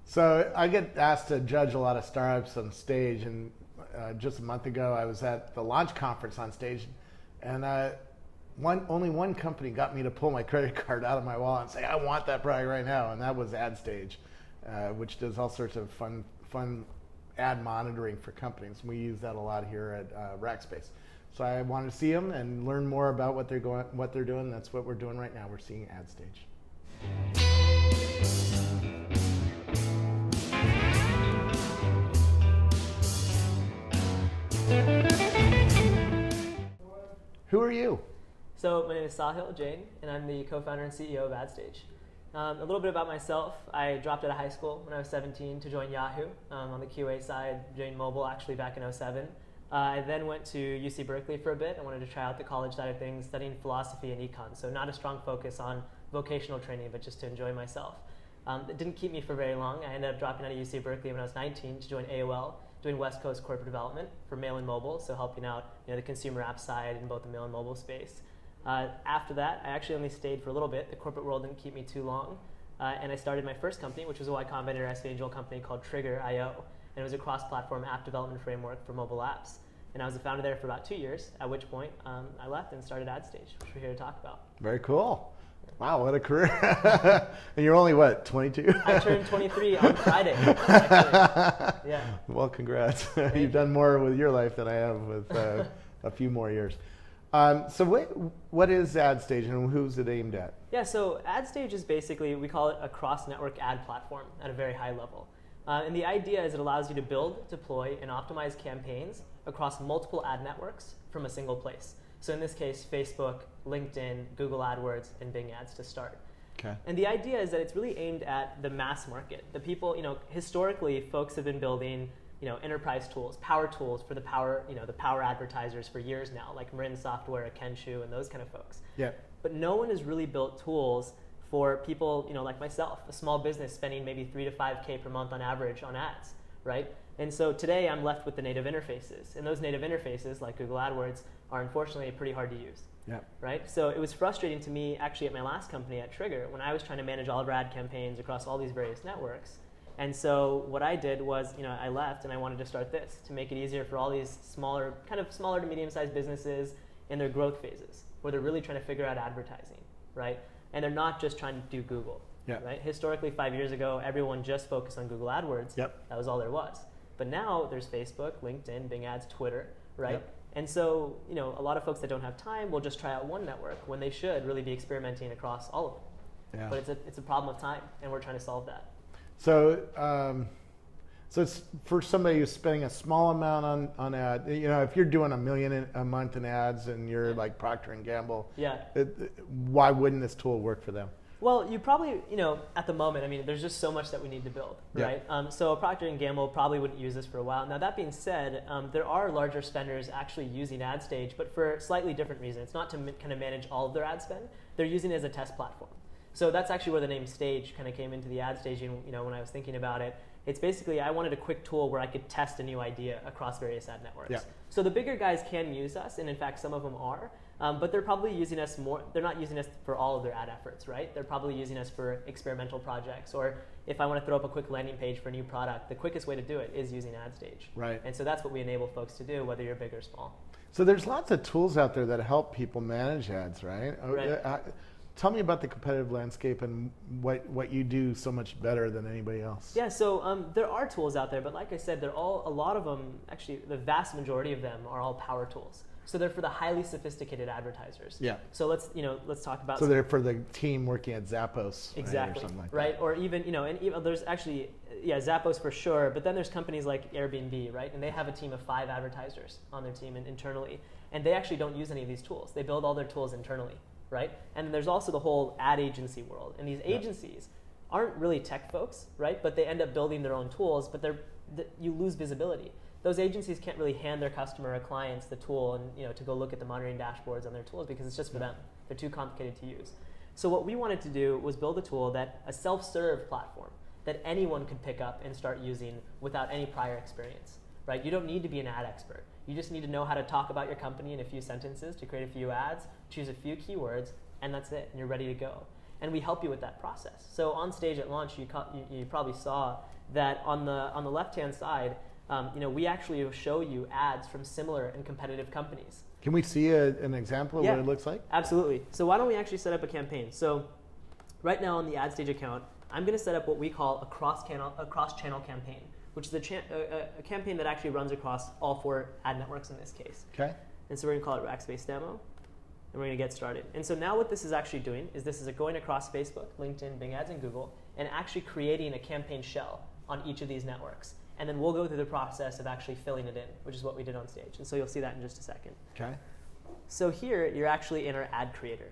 So I get asked to judge a lot of startups on stage, and just a month ago I was at the launch conference on stage, and only one company got me to pull my credit card out of my wallet and say, I want that product right now, and that was AdStage, which does all sorts of fun ad monitoring for companies. We use that a lot here at Rackspace. So I wanted to see them and learn more about what they're doing. That's what we're doing right now. We're seeing AdStage. Who are you? So my name is Sahil Jain, and I'm the co-founder and CEO of AdStage. A little bit about myself. I dropped out of high school when I was 17 to join Yahoo on the QA side, joined mobile actually back in 2007. I then went to UC Berkeley for a bit. I wanted to try out the college side of things, studying philosophy and econ, so not a strong focus on vocational training, but just to enjoy myself. It didn't keep me for very long. I ended up dropping out of UC Berkeley when I was 19 to join AOL, doing West Coast corporate development for mail and mobile, so helping out the consumer app side in both the mail and mobile space. After that, I actually only stayed for a little bit. The corporate world didn't keep me too long. And I started my first company, which was a Y Combinator SV Angel company called Trigger.io. And it was a cross-platform app development framework for mobile apps. And I was the founder there for about 2 years, at which point I left and started AdStage, which we're here to talk about. Very cool. Wow, what a career. And you're only, what, 22? I turned 23 on Friday, actually. Yeah. Well, congrats. You've done more with your life than I have with a few more years. So what is AdStage and who's it aimed at? Yeah, so AdStage is basically, we call it a cross-network ad platform at a very high level. And the idea is it allows you to build, deploy, and optimize campaigns across multiple ad networks from a single place. So in this case, Facebook, LinkedIn, Google AdWords, and Bing Ads to start. Okay. And the idea is that it's really aimed at the mass market. The people, historically, folks have been building enterprise tools, power tools for the power advertisers for years now, like Marin Software, Kenshu, and those kind of folks. Yeah. But no one has really built tools for people, like myself, a small business spending maybe 3 to 5K per month on average on ads, right? And so today I'm left with the native interfaces, and those native interfaces, like Google AdWords, are unfortunately pretty hard to use. Yeah. Right? So it was frustrating to me actually at my last company at Trigger when I was trying to manage all of our ad campaigns across all these various networks. And so what I did was, I left and I wanted to start this to make it easier for all these smaller to medium-sized businesses in their growth phases where they're really trying to figure out advertising, right? And they're not just trying to do Google, right? Historically, 5 years ago, everyone just focused on Google AdWords. Yep. That was all there was. But now there's Facebook, LinkedIn, Bing Ads, Twitter, right? Yep. And so, a lot of folks that don't have time will just try out one network when they should really be experimenting across all of them. Yeah. But it's a problem of time, and we're trying to solve that. So, so it's for somebody who's spending a small amount on ad. If you're doing $1 million a month in ads and you're like Procter and Gamble, why wouldn't this tool work for them? Well, you probably, at the moment, there's just so much that we need to build, right? So Procter & Gamble probably wouldn't use this for a while. Now, that being said, there are larger spenders actually using AdStage, but for slightly different reasons. It's not to kind of manage all of their ad spend. They're using it as a test platform. So that's actually where the name Stage kind of came into the AdStage, when I was thinking about it. It's basically, I wanted a quick tool where I could test a new idea across various ad networks. Yeah. So the bigger guys can use us, and in fact, some of them are. But they're probably using us more. They're not using us for all of their ad efforts, right? They're probably using us for experimental projects, or if I want to throw up a quick landing page for a new product, the quickest way to do it is using AdStage. Right. And so that's what we enable folks to do, whether you're big or small. So there's lots of tools out there that help people manage ads, right? Right. Tell me about the competitive landscape and what you do so much better than anybody else. Yeah, so there are tools out there, but like I said, a lot of them, actually the vast majority of them are all power tools. So they're for the highly sophisticated advertisers. Yeah. So let's talk about. So they're for the team working at Zappos. Exactly. Right, or something like right. that. Or even and even there's actually Zappos for sure. But then there's companies like Airbnb, right? And they have a team of 5 advertisers on their team internally, and they actually don't use any of these tools. They build all their tools internally, right? And then there's also the whole ad agency world, and these agencies aren't really tech folks, right? But they end up building their own tools, but you lose visibility. Those agencies can't really hand their customer or clients the tool and to go look at the monitoring dashboards on their tools because it's just for them. They're too complicated to use. So what we wanted to do was build a tool a self-serve platform that anyone could pick up and start using without any prior experience, right? You don't need to be an ad expert. You just need to know how to talk about your company in a few sentences to create a few ads, choose a few keywords, and that's it, and you're ready to go. and we help you with that process. So on stage at launch, you probably saw that on the left-hand side, we actually show you ads from similar and competitive companies. Can we see an example of what it looks like? Absolutely. So why don't we actually set up a campaign? So right now on the AdStage account, I'm going to set up what we call a cross-channel campaign, which is a campaign that actually runs across all 4 ad networks in this case. Okay. And so we're going to call it Rackspace Demo, and we're going to get started. And so now what this is actually doing is this is going across Facebook, LinkedIn, Bing Ads, and Google, and actually creating a campaign shell on each of these networks. And then we'll go through the process of actually filling it in, which is what we did on stage. And so you'll see that in just a second. Okay. So here, you're actually in our ad creator.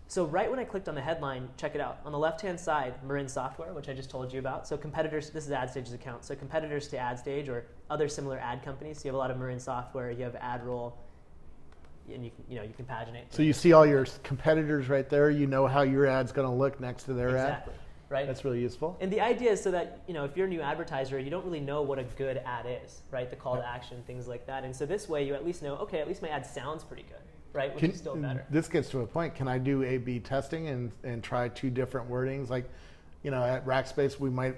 So right when I clicked on the headline, check it out. On the left-hand side, Marin Software, which I just told you about. So competitors, this is AdStage's account. So competitors to AdStage or other similar ad companies. So you have a lot of Marin Software, you have AdRoll, and you can paginate. So you see all your competitors right there. You know how your ad's going to look next to their ad. Exactly. Right? That's really useful. And the idea is so that, if you're a new advertiser, you don't really know what a good ad is, right? The call to action, things like that. And so this way you at least know, okay, at least my ad sounds pretty good, right? Which is still better. This gets to a point. Can I do A/B testing and try 2 different wordings? Like, at Rackspace, we might,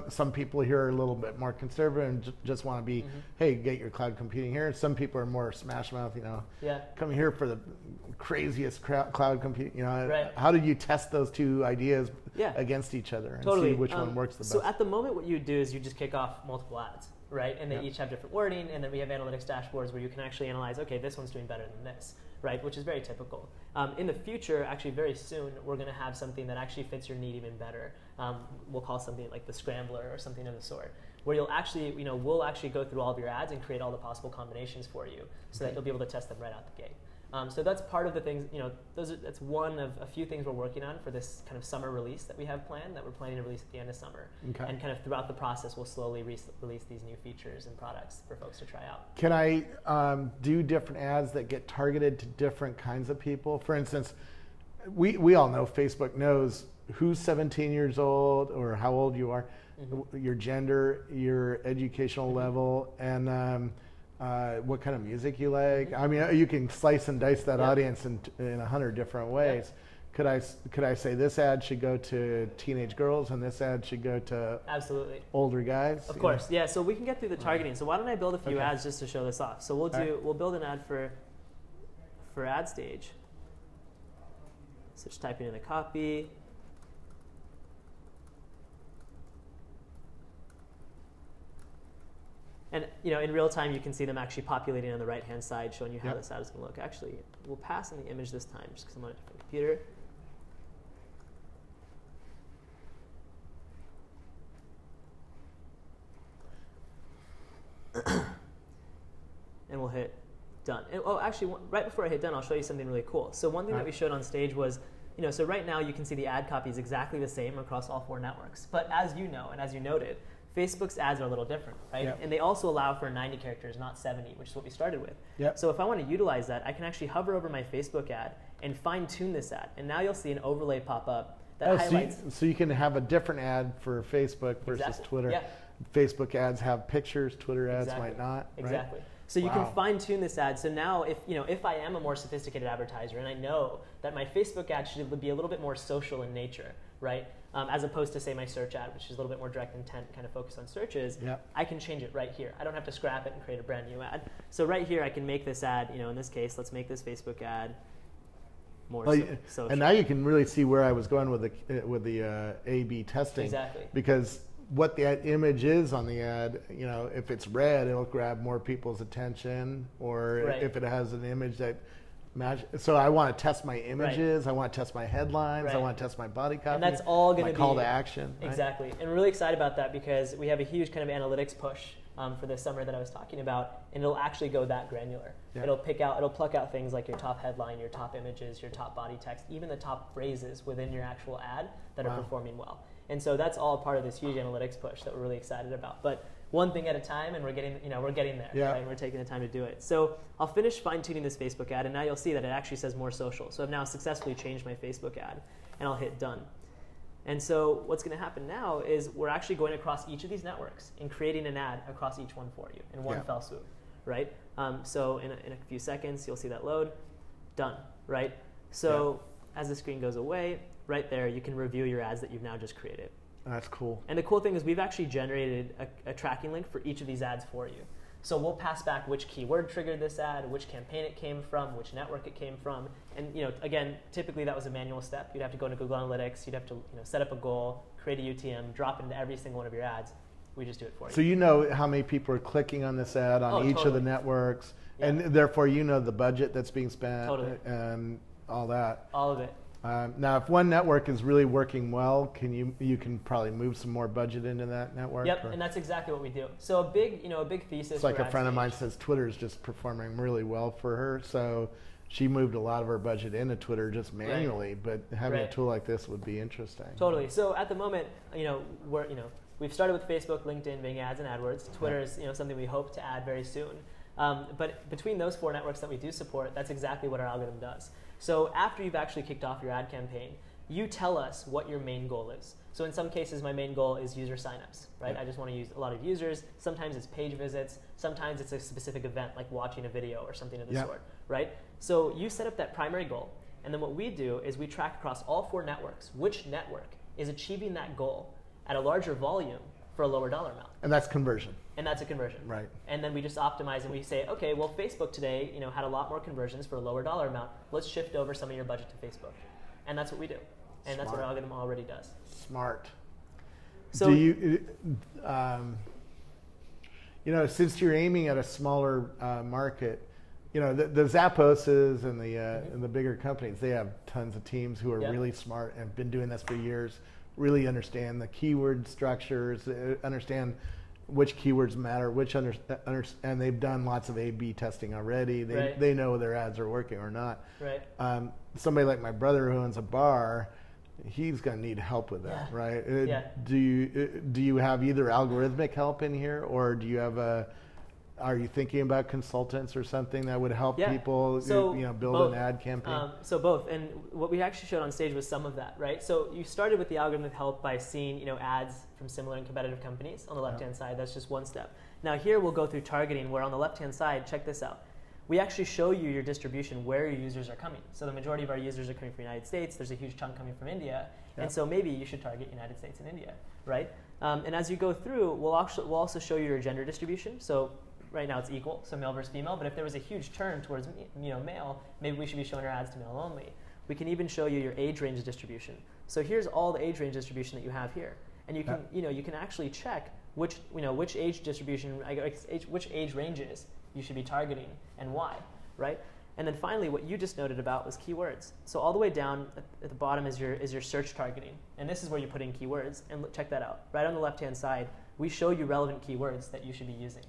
some people here are a little bit more conservative and just want to be, hey, get your cloud computing here. And some people are more smash mouth, come here for the craziest cloud computing. Right. How did you test those 2 ideas against each other and see which one works the best? So at the moment, what you do is you just kick off multiple ads, right? And they each have different wording, and then we have analytics dashboards where you can actually analyze, okay, this one's doing better than this, right? Which is very typical. In the future, actually very soon, we're going to have something that actually fits your need even better. We'll call something like the Scrambler or something of the sort, where you'll actually, we'll actually go through all of your ads and create all the possible combinations for you so that you'll be able to test them right out the gate. So that's part of the things, that's one of a few things we're working on for this kind of summer release that we have planned, that we're planning to release at the end of summer. Okay. And kind of throughout the process, we'll slowly release these new features and products for folks to try out. Can I do different ads that get targeted to different kinds of people? For instance, we all know Facebook knows who's 17 years old or how old you are, your gender, your educational level, and what kind of music you like. I mean, you can slice and dice that audience in 100 different ways. Could I say this ad should go to teenage girls and this ad should go to older guys? Of course, yeah. So we can get through the targeting. So why don't I build a few ads just to show this off? So we'll build an ad for AdStage. So just typing in the copy. And in real time, you can see them actually populating on the right-hand side, showing you how this ad is going to look. Actually, we'll pass in the image this time, just because I'm on a different computer. And we'll hit done. And, actually, right before I hit done, I'll show you something really cool. So one thing that we showed on stage was, so right now you can see the ad copy is exactly the same across all 4 networks. But as you know, and as you noted, Facebook's ads are a little different, right? Yep. And they also allow for 90 characters, not 70, which is what we started with. Yep. So if I want to utilize that, I can actually hover over my Facebook ad and fine-tune this ad. And now you'll see an overlay pop up that highlights. So you can have a different ad for Facebook versus Twitter. Yeah. Facebook ads have pictures, Twitter ads might not. Right? Exactly. So you can fine-tune this ad. So now if I am a more sophisticated advertiser and I know that my Facebook ad should be a little bit more social in nature, right? As opposed to, say, my search ad, which is a little bit more direct intent, kind of focused on searches, I can change it right here. I don't have to scrap it and create a brand new ad. So right here, I can make this ad, in this case, let's make this Facebook ad more social. And now you can really see where I was going with the A/B testing. Exactly. Because what the image is on the ad, if it's red, it'll grab more people's attention, or if it has an image that so I want to test my images, I want to test my headlines, I want to test my body copy, and that's all going to be call to action. Exactly, and we're really excited about that because we have a huge kind of analytics push for this summer that I was talking about, and it'll actually go that granular. It'll pluck out things like your top headline, your top images, your top body text, even the top phrases within your actual ad that are performing well. And so that's all part of this huge analytics push that we're really excited about. But one thing at a time, and we're getting there. Yeah. Right? We're taking the time to do it. So I'll finish fine-tuning this Facebook ad, and now you'll see that it actually says more social. So I've now successfully changed my Facebook ad, and I'll hit done. And so what's going to happen now is we're actually going across each of these networks and creating an ad across each one for you in one fell swoop, right? So in a few seconds, you'll see that load. Done, right? So as the screen goes away, right there, you can review your ads that you've now just created. That's cool. And the cool thing is we've actually generated a tracking link for each of these ads for you. So we'll pass back which keyword triggered this ad, which campaign it came from, which network it came from. And again, typically that was a manual step. You'd have to go into Google Analytics, you'd have to set up a goal, create a UTM, drop it into every single one of your ads. We just do it for you. So you know how many people are clicking on this ad on each of the networks, and therefore you know the budget that's being spent and all that. All of it. Now, if one network is really working well, you can probably move some more budget into that network? Yep, and that's exactly what we do. So a big thesis. It's like a friend of mine says Twitter is just performing really well for her, so she moved a lot of her budget into Twitter just manually. But having a tool like this would be interesting. Totally. So at the moment, we've started with Facebook, LinkedIn, Bing Ads, and AdWords. Twitter is something we hope to add very soon. But between those 4 networks that we do support, that's exactly what our algorithm does. So after you've actually kicked off your ad campaign, you tell us what your main goal is. So in some cases, my main goal is user signups, right? I just want to use a lot of users. Sometimes it's page visits. Sometimes it's a specific event, like watching a video or something of the sort, right? So you set up that primary goal, and then what we do is we track across all 4 networks which network is achieving that goal at a larger volume for a lower dollar amount. And that's conversion. And that's a conversion. Right. And then we just optimize and we say, okay, well, Facebook today, had a lot more conversions for a lower dollar amount. Let's shift over some of your budget to Facebook. And that's what we do. And that's what our algorithm already does. Smart. So do you, since you're aiming at a smaller market, the Zapposes and the bigger companies, they have tons of teams who are really smart and have been doing this for years, really understand the keyword structures, understand which keywords matter, and they've done lots of A/B testing already. They know their ads are working or not. Right. Somebody like my brother who owns a bar, he's going to need help with that, right? Do you have either algorithmic help in here, or do you have are you thinking about consultants or something that would help people build both. an ad campaign? So both, and what we actually showed on stage was some of that, right? So you started with the algorithmic help by seeing ads from similar and competitive companies on the left-hand side. That's just one step. Now here we'll go through targeting, where on the left-hand side, check this out. We actually show you your distribution, where your users are coming. So the majority of our users are coming from the United States. There's a huge chunk coming from India. And so maybe you should target United States and India, right? And as you go through, we'll also show you your gender distribution. So right now it's equal, so male versus female. But if there was a huge turn towards male, maybe we should be showing our ads to male only. We can even show you your age range distribution. So here's all the age range distribution that you have here. And you can you can actually check which age distribution, which age ranges you should be targeting and why, right? And then finally, what you just noted about was keywords. So all the way down at the bottom is your search targeting, and this is where you put in keywords. And check that out. Right on the left-hand side, we show you relevant keywords that you should be using.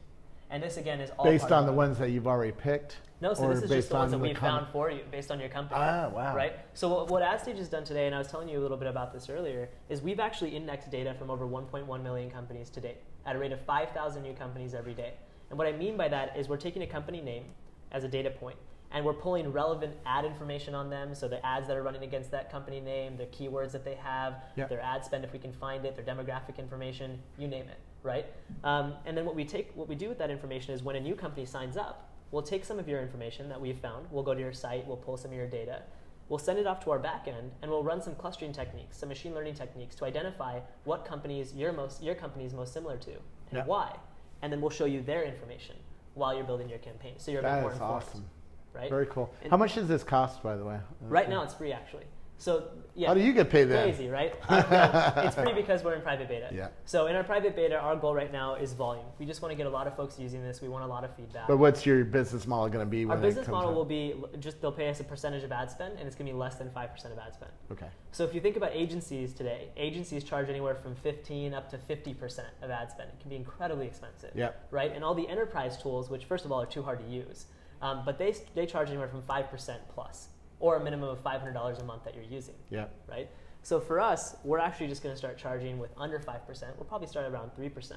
And this again is all based on the ones that you've already picked. No, so this is just the ones that we found for you based on your company. Ah, wow. Right? So what AdStage has done today, and I was telling you a little bit about this earlier, is we've actually indexed data from over 1.1 million companies to date at a rate of 5,000 new companies every day. And what I mean by that is we're taking a company name as a data point, and we're pulling relevant ad information on them, so the ads that are running against that company name, the keywords that they have, their ad spend if we can find it, their demographic information, you name it, right? And then what we do with that information is when a new company signs up, we'll take some of your information that we've found, we'll go to your site, we'll pull some of your data, we'll send it off to our back end, and we'll run some clustering techniques, some machine learning techniques to identify what companies your company is most similar to and why. And then we'll show you their information while you're building your campaign. So you're a bit more informed. Awesome. Right? Very cool. And how much does this cost, by the way? Right now it's free, actually. So how do you get paid then? Crazy, right? No, it's free because we're in private beta. Yeah. So in our private beta, our goal right now is volume. We just want to get a lot of folks using this. We want a lot of feedback. But what's your business model going to be? Our business model will be they'll pay us a percentage of ad spend, and it's going to be less than 5% of ad spend. Okay. So if you think about agencies today, agencies charge anywhere from 15 up to 50% of ad spend. It can be incredibly expensive. Yeah. Right? And all the enterprise tools, which first of all are too hard to use, but they charge anywhere from 5% plus, or a minimum of $500 a month that you're using. Yeah. Right? So for us, we're actually just going to start charging with under 5%. We'll probably start around 3%.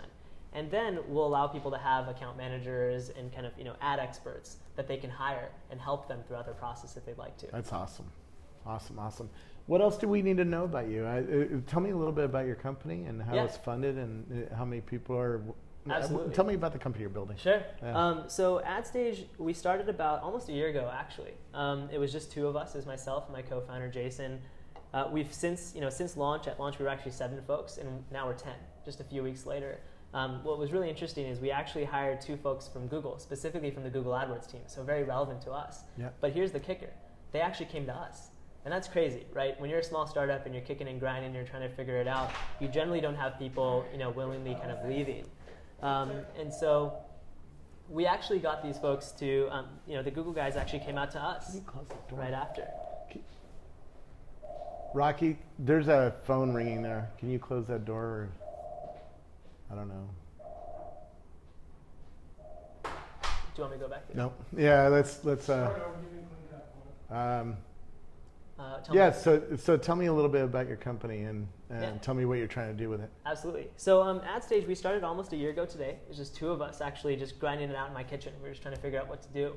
And then we'll allow people to have account managers and kind of ad experts that they can hire and help them throughout their process if they'd like to. That's awesome. Awesome. What else do we need to know about you? Tell me a little bit about your company and how it's funded and how many people are... Absolutely. Tell me about the company you're building. Sure. Yeah. So AdStage, we started about almost a year ago, actually. It was just 2 of us, as myself and my co-founder, Jason. We've since launch, at launch we were actually 7 folks, and now we're 10, just a few weeks later. What was really interesting is we actually hired 2 folks from Google, specifically from the Google AdWords team, so very relevant to us. Yeah. But here's the kicker. They actually came to us. And that's crazy, right? When you're a small startup and you're kicking and grinding and you're trying to figure it out, you generally don't have people, willingly kind of leaving. And so we actually got these folks to, the Google guys actually came out to us right after. Rocky, there's a phone ringing there. Can you close that door? Or, I don't know. Do you want me to go back there? No. Yeah, let's. So tell me a little bit about your company and tell me what you're trying to do with it. Absolutely. So AdStage, we started almost a year ago today. It was just 2 of us actually just grinding it out in my kitchen. We were just trying to figure out what to do.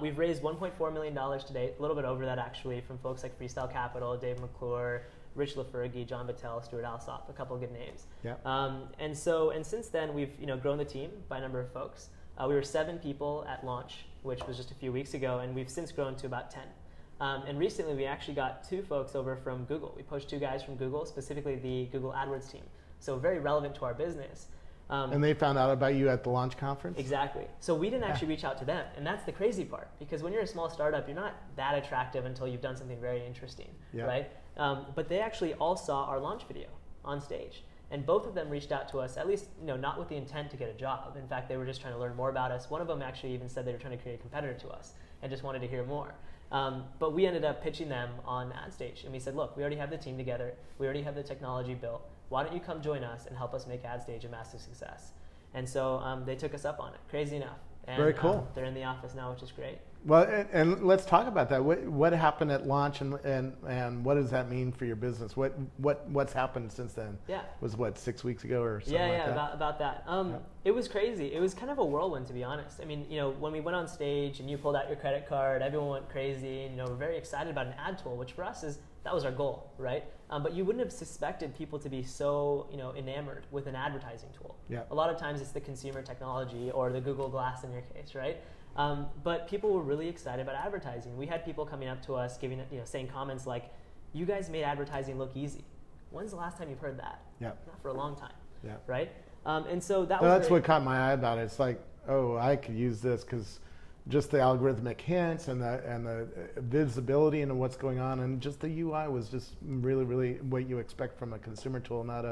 We've raised $1.4 million today, a little bit over that actually, from folks like Freestyle Capital, Dave McClure, Rich LaFergie, John Battelle, Stuart Alsop, a couple of good names. Yeah. And since then we've grown the team by a number of folks. We were 7 people at launch, which was just a few weeks ago, and we've since grown to about 10. And recently we actually got 2 folks over from Google. We poached 2 guys from Google, specifically the Google AdWords team. So very relevant to our business. And they found out about you at the launch conference? Exactly. So we didn't actually reach out to them. And that's the crazy part. Because when you're a small startup, you're not that attractive until you've done something very interesting, right? But they actually all saw our launch video on stage. And both of them reached out to us, at least not with the intent to get a job. In fact, they were just trying to learn more about us. One of them actually even said they were trying to create a competitor to us and just wanted to hear more. But we ended up pitching them on AdStage. And we said, look, we already have the team together. We already have the technology built. Why don't you come join us and help us make AdStage a massive success? And so they took us up on it, crazy enough. And, very cool. They're in the office now, which is great. Well, and let's talk about that. What happened at launch, and what does that mean for your business? What's happened since then? Yeah. Was what, 6 weeks ago or something like that? About that. It was crazy. It was kind of a whirlwind, to be honest. I mean, when we went on stage and you pulled out your credit card, everyone went crazy. And, we're very excited about an ad tool, which for us that was our goal, right? But you wouldn't have suspected people to be so, enamored with an advertising tool. Yeah. A lot of times it's the consumer technology or the Google Glass in your case, right? But people were really excited about advertising. We had people coming up to us, saying comments like, "You guys made advertising look easy." When's the last time you've heard that? Yeah. Not for a long time. Yeah. Right. And so that's what caught my eye about it. It's like, oh, I could use this because just the algorithmic hints and the visibility into what's going on, and just the UI was just really, really what you expect from a consumer tool, not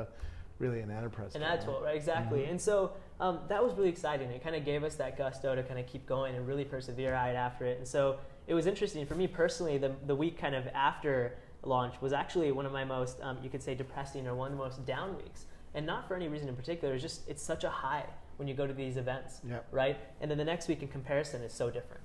really an enterprise tool. An ad tool, right? Exactly. Mm-hmm. And so that was really exciting. It kind of gave us that gusto to kind of keep going and really persevere after it. And so it was interesting for me personally. The week kind of after launch was actually one of my most, you could say, depressing or one of the most down weeks. And not for any reason in particular. It's such a high when you go to these events, right? And then the next week in comparison is so different.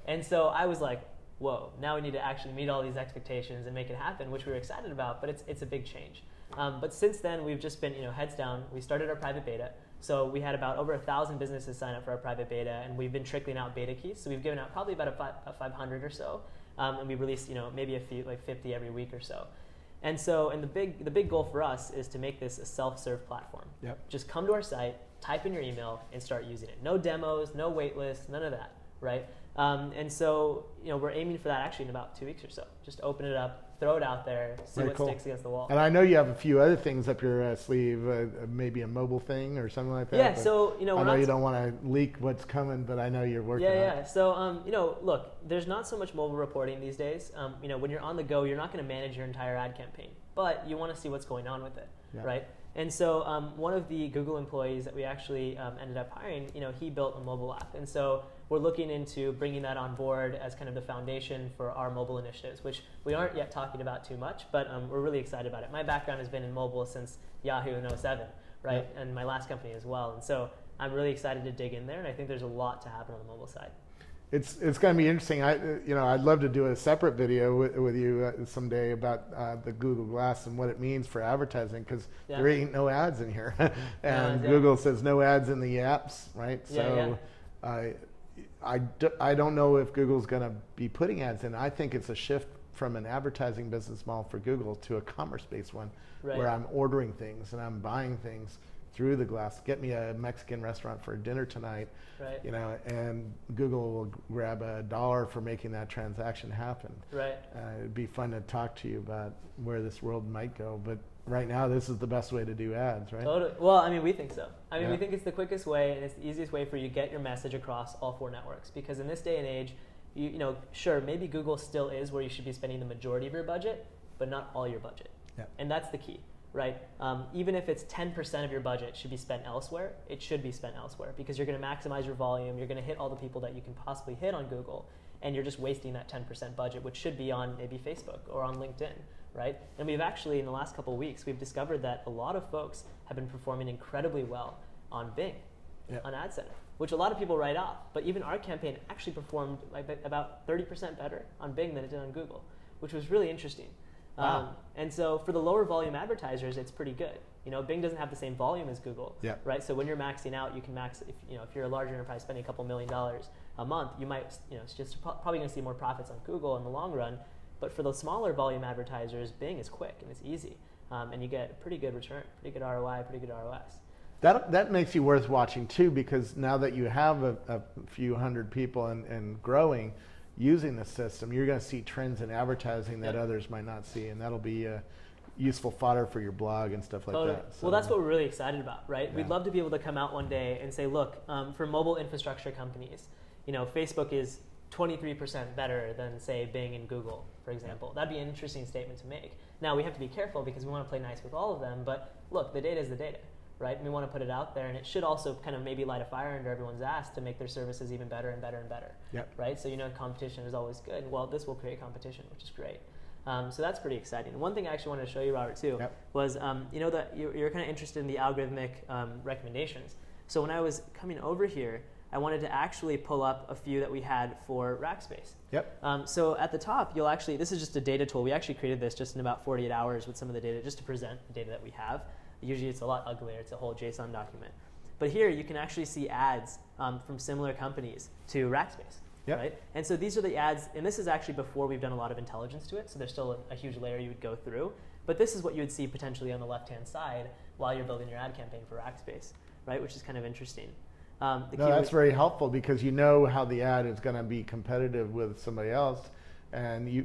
And so I was like, whoa, now we need to actually meet all these expectations and make it happen, which we were excited about, but it's a big change. But since then, we've just been heads down. We started our private beta. So we had about over 1,000 businesses sign up for our private beta, and we've been trickling out beta keys. So we've given out probably about 500 or so, and we released maybe a few, like 50 every week or so. And the big goal for us is to make this a self-serve platform. Just come to our site, type in your email, and start using it. No demos, no wait lists, none of that, right? And so we're aiming for that actually in about 2 weeks or so. Just open it up, throw it out there, see what sticks against the wall. And I know you have a few other things up your sleeve, maybe a mobile thing or something like that. Yeah, so I know you don't want to leak what's coming, but I know you're working on it. Yeah. So look, there's not so much mobile reporting these days. When you're on the go, you're not going to manage your entire ad campaign, but you want to see what's going on with it, right? And so one of the Google employees that we actually ended up hiring, he built a mobile app, and so we're looking into bringing that on board as kind of the foundation for our mobile initiatives, which we aren't yet talking about too much, but we're really excited about it. My background has been in mobile since Yahoo in 2007, right? And my last company as well. And so I'm really excited to dig in there, and I think there's a lot to happen on the mobile side. It's going to be interesting. I'd love to do a separate video with you someday about the Google Glass and what it means for advertising, because there ain't no ads in here, and Google says no ads in the apps, right? So I don't know if Google's going to be putting ads in. I think it's a shift from an advertising business model for Google to a commerce-based one, where I'm ordering things and I'm buying things through the glass. Get me a Mexican restaurant for dinner tonight, Right. you know, and Google will grab $1 for making that transaction happen. Right. It'd be fun to talk to you about where this world might go, but right now this is the best way to do ads, right? Totally. Well, I mean, we think so. I mean, Yeah. we think it's the quickest way and it's the easiest way for you to get your message across all 4 networks. Because in this day and age, you know, sure, maybe Google still is where you should be spending the majority of your budget, but not all your budget. Yeah. And that's the key, right? Even if it's 10% of your budget should be spent elsewhere, it should be spent elsewhere because you're going to maximize your volume, you're going to hit all the people that you can possibly hit on Google, and you're just wasting that 10% budget, which should be on maybe Facebook or on LinkedIn, right? And we've actually, in the last couple of weeks, we've discovered that a lot of folks have been performing incredibly well on Bing, on Ad Center, which a lot of people write off. But even our campaign actually performed about 30% better on Bing than it did on Google, which was really interesting. Wow. And so for the lower volume advertisers, it's pretty good. You know, Bing doesn't have the same volume as Google, right? So when you're maxing out, you can max. If you're a larger enterprise spending a couple $1 million a month, you might, it's just probably going to see more profits on Google in the long run. But for the smaller volume advertisers, Bing is quick and it's easy, and you get a pretty good return, pretty good ROI, pretty good ROS. That makes you worth watching too, because now that you have a few hundred people and growing using the system, you're going to see trends in advertising that others might not see, and that'll be useful fodder for your blog and stuff like that. So, well, that's what we're really excited about, right? Yeah. We'd love to be able to come out one day and say, look, for mobile infrastructure companies, you know, Facebook is 23% better than, say, Bing and Google, for example. That'd be an interesting statement to make. Now, we have to be careful because we want to play nice with all of them, but look, the data is the data, right? And we want to put it out there, and it should also kind of maybe light a fire under everyone's ass to make their services even better and better and better, right? So, you know, competition is always good. Well, this will create competition, which is great. So that's pretty exciting. And one thing I actually wanted to show you, Robert, too, was, you know, that you're kind of interested in the algorithmic recommendations. So when I was coming over here, I wanted to actually pull up a few that we had for Rackspace. So at the top, you'll actually, this is just a data tool. We actually created this just in about 48 hours with some of the data, just to present the data that we have. Usually it's a lot uglier. It's a whole JSON document. But here you can actually see ads from similar companies to Rackspace. Right? And so these are the ads, and this is actually before we've done a lot of intelligence to it, so there's still a huge layer you would go through. But this is what you would see potentially on the left-hand side while you're building your ad campaign for Rackspace, right? Which is kind of interesting. That's very helpful because you know how the ad is going to be competitive with somebody else, and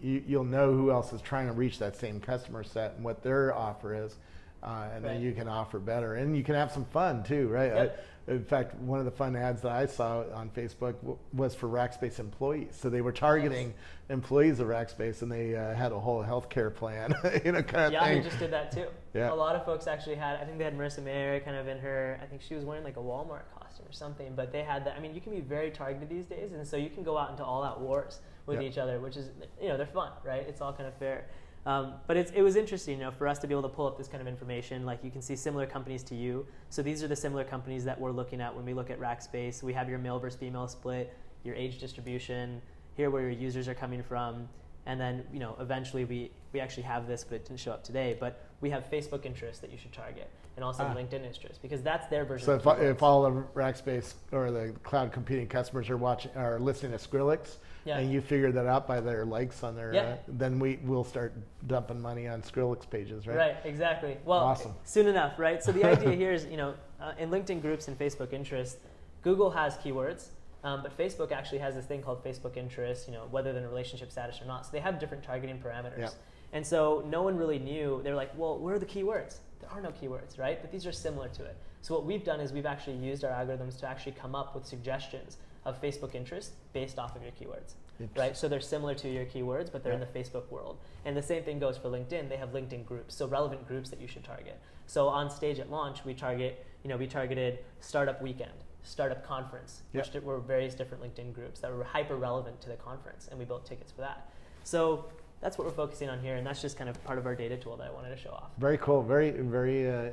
you'll know who else is trying to reach that same customer set and what their offer is, and then you can offer better, and you can have some fun too, right? In fact, one of the fun ads that I saw on Facebook was for Rackspace employees. So they were targeting employees of Rackspace, and they had a whole healthcare plan, you know, kind of thing. Yahoo just did that too. A lot of folks actually had, I think they had Marissa Mayer kind of in her, I think she was wearing like a Walmart costume or something, but they had that. I mean, you can be very targeted these days, and so you can go out into all-out wars with each other, which is, you know, they're fun, right? It's all kind of fair. But it was interesting, you know, for us to be able to pull up this kind of information. Like you can see similar companies to you. So these are the similar companies that we're looking at when we look at Rackspace. We have your male versus female split, your age distribution, here where your users are coming from, and then, you know, eventually we actually have this, but it didn't show up today. But we have Facebook interest that you should target, and also LinkedIn interest, because that's their version. So if all of Rackspace or the cloud computing customers are listening to Skrillex, and you figure that out by their likes on their, then we'll start dumping money on Skrillex pages, right? Right, exactly. Well, soon enough, right? So the idea here is, you know, in LinkedIn groups and Facebook interest, Google has keywords, but Facebook actually has this thing called Facebook interest, you know, whether they're in relationship status or not. So they have different targeting parameters. And so no one really knew. They were like, well, where are the keywords? There are no keywords, right? But these are similar to it. So what we've done is we've actually used our algorithms to actually come up with suggestions of Facebook interest based off of your keywords, right? So they're similar to your keywords, but they're in the Facebook world. And the same thing goes for LinkedIn. They have LinkedIn groups, so relevant groups that you should target. So on stage at launch, we targeted Startup Weekend, Startup Conference, which were various different LinkedIn groups that were hyper relevant to the conference, and we built tickets for that. So that's what we're focusing on here, and that's just kind of part of our data tool that I wanted to show off. Very cool, very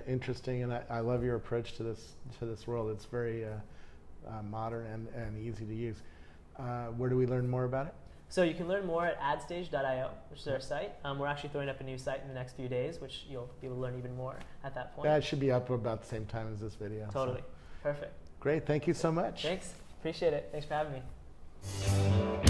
interesting, and I love your approach to this world. It's very modern and easy to use. Where do we learn more about it? So you can learn more at AdStage.io, which is our site. We're actually throwing up a new site in the next few days, which you'll be able to learn even more at that point. Yeah, it should be up about the same time as this video. Totally. So. Perfect. Great. Thank you so much. Thanks. Appreciate it. Thanks for having me.